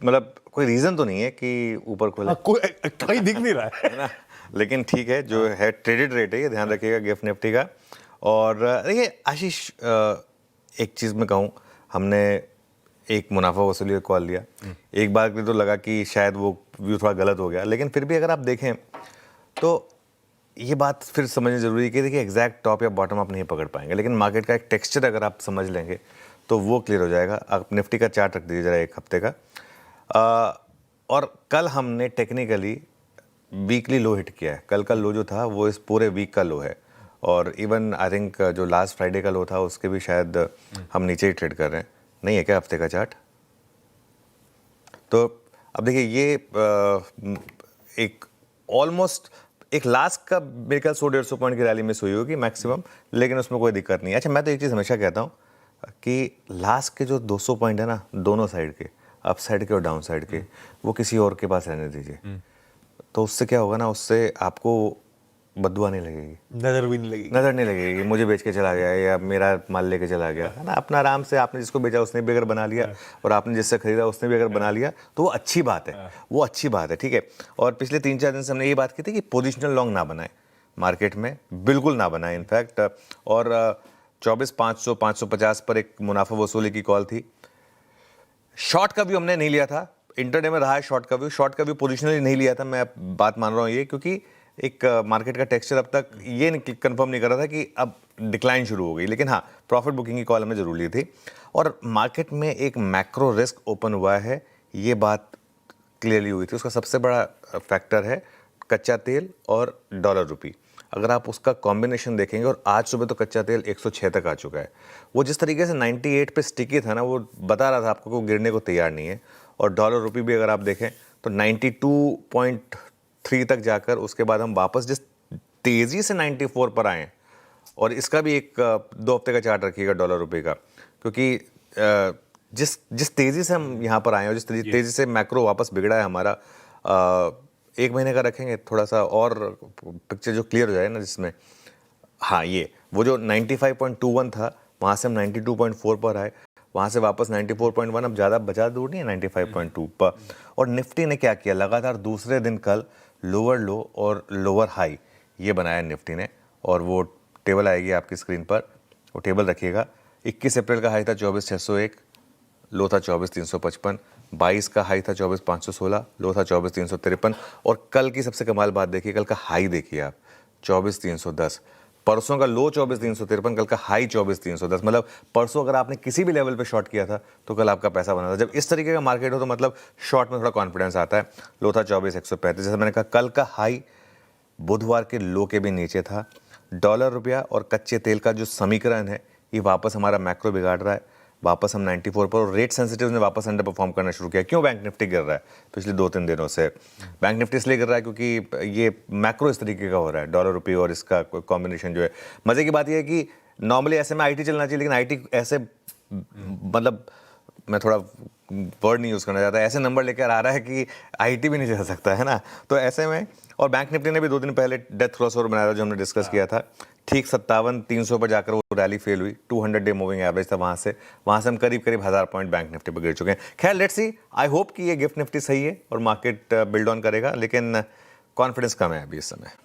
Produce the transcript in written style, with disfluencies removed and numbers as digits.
मतलब कोई रीज़न तो नहीं है कि ऊपर खुला, कहीं दिख नहीं रहा है ना, लेकिन ठीक है जो है ट्रेडेड रेट है, ये ध्यान रखिएगा गिफ्ट निफ्टी का। और देखिए आशीष, एक चीज़ मैं कहूँ, हमने एक मुनाफा वसूली का कॉल लिया, एक बार के लिए तो लगा कि शायद वो व्यू थोड़ा गलत हो गया, लेकिन फिर भी अगर आप देखें तो ये बात फिर समझनी ज़रूरी है कि देखिए एग्जैक्ट टॉप या बॉटम आप नहीं पकड़ पाएंगे, लेकिन मार्केट का एक टेक्सचर अगर आप समझ लेंगे तो वो क्लियर हो जाएगा। आप निफ्टी का चार्ट रख दीजिए ज़रा एक हफ्ते का। और कल हमने टेक्निकली वीकली लो हिट किया है। कल का लो जो था वो इस पूरे वीक का लो है, और इवन आई थिंक जो लास्ट फ्राइडे का लो था उसके भी शायद हम नीचे ही ट्रेड कर रहे हैं। नहीं है क्या हफ्ते का चार्ट? तो अब देखिए ये एक ऑलमोस्ट एक लास्ट का मेरे ख्याल 100-150 पॉइंट की रैली मिस हुई होगी मैक्सिमम, लेकिन उसमें कोई दिक्कत नहीं है। अच्छा, मैं तो एक चीज़ हमेशा कहता हूँ कि लास्ट के जो 200 पॉइंट है ना, दोनों साइड के, अप साइड के और डाउन साइड के, वो किसी और के पास रहने दीजिए। तो उससे क्या होगा ना, उससे आपको बददुआ नहीं लगेगी, नजर भी नहीं लगेगी, नज़र नहीं लगेगी मुझे बेच के चला गया या मेरा माल लेके चला गया, है ना। अपना आराम से आपने जिसको बेचा उसने भी अगर बना लिया और आपने जिससे खरीदा उसने भी अगर बना लिया तो वो अच्छी बात है, वो अच्छी बात है, ठीक है। और पिछले 3-4 दिन से हमने ये बात की थी कि पोजिशनल लॉन्ग ना बनाए मार्केट में, बिल्कुल ना बनाए इनफैक्ट। और 24,500 550 पर एक मुनाफा वसूली की कॉल थी। शॉर्ट का व्यू हमने नहीं लिया था, इंटरडे में रहा है शॉर्ट का व्यू पोजिशनली नहीं लिया था। मैं बात मान रहा हूँ ये क्योंकि एक मार्केट का टेक्सचर अब तक ये कंफर्म नहीं कर रहा था कि अब डिक्लाइन शुरू हो गई, लेकिन हाँ प्रॉफिट बुकिंग की कॉल हमें जरूर ली थी। और मार्केट में एक मैक्रो रिस्क ओपन हुआ है, ये बात क्लियरली हुई थी। उसका सबसे बड़ा फैक्टर है कच्चा तेल और डॉलर रुपी। अगर आप उसका कॉम्बिनेशन देखेंगे, और आज सुबह तो कच्चा तेल 106 तक आ चुका है, वो जिस तरीके से 98 पे स्टिकी था ना, वो बता रहा था आपको कि वो गिरने को तैयार नहीं है। और डॉलर रुपी भी अगर आप देखें तो 92.3 तक जाकर उसके बाद हम वापस जिस तेज़ी से 94 पर आए, और इसका भी एक 2 हफ्ते का चार्ट रखिएगा डॉलर रुपये का, क्योंकि जिस तेज़ी से हम यहाँ पर आए और जिस तेज़ी से मैक्रो वापस बिगड़ा है हमारा, 1 महीने का रखेंगे थोड़ा सा और पिक्चर जो क्लियर हो जाए ना, जिसमें हाँ ये वो जो 95.21 था वहाँ से हम 92.4 पर आए, वहाँ से वापस 94.1, अब ज़्यादा बचा दूर नहीं है 95.2 पर। और निफ्टी ने क्या किया, लगातार दूसरे दिन कल लोअर लो और लोअर हाई ये बनाया निफ्टी ने, और वो टेबल आएगी आपकी स्क्रीन पर, वो टेबल रखिएगा। 21 अप्रैल का हाई था 24,601, लो था 24,355, 22 का हाई था 24,516, लो था 24,353, और कल की सबसे कमाल बात देखिए, कल का हाई देखिए आप 24,310, परसों का लो 24,353, कल का हाई 24,310। मतलब परसों अगर आपने किसी भी लेवल पे शॉर्ट किया था तो कल आपका पैसा बना था। जब इस तरीके का मार्केट हो तो मतलब शॉर्ट में थोड़ा कॉन्फिडेंस आता है। लो था 24,135, जैसे मैंने कहा कल का हाई बुधवार के लो के भी नीचे था। डॉलर रुपया और कच्चे तेल का जो समीकरण है ये वापस हमारा मैक्रो बिगाड़ रहा है, वापस हम 94 पर, और रेट सेंसिटिव ने वापस अंडर परफॉर्म करना शुरू किया। क्यों बैंक निफ्टी गिर रहा है पिछले 2-3 दिनों से? बैंक निफ्टी इसलिए गिर रहा है क्योंकि ये मैक्रो इस तरीके का हो रहा है, डॉलर रुपये और इसका कॉम्बिनेशन जो है। मजे की बात यह है कि नॉर्मली ऐसे में आईटी चलना चाहिए, लेकिन आईटी ऐसे मतलब मैं थोड़ा वर्ड नहीं यूज़ करना चाहता, ऐसे नंबर लेकर आ रहा है कि आईटी भी नहीं चल सकता, है ना। तो ऐसे में, और बैंक निफ्टी ने भी 2 दिन पहले डेथ क्रॉसओवर बनाया था जो हमने डिस्कस किया था, ठीक 57,300 पर जाकर वो रैली फेल हुई। 200 डे मूविंग एवरेज था, वहाँ से हम करीब 1000 पॉइंट बैंक निफ्टी पर गिर चुके हैं। खैर लेट्स सी, आई होप कि ये गिफ्ट निफ्टी सही है और मार्केट बिल्ड ऑन करेगा, लेकिन कॉन्फिडेंस कम है अभी इस समय।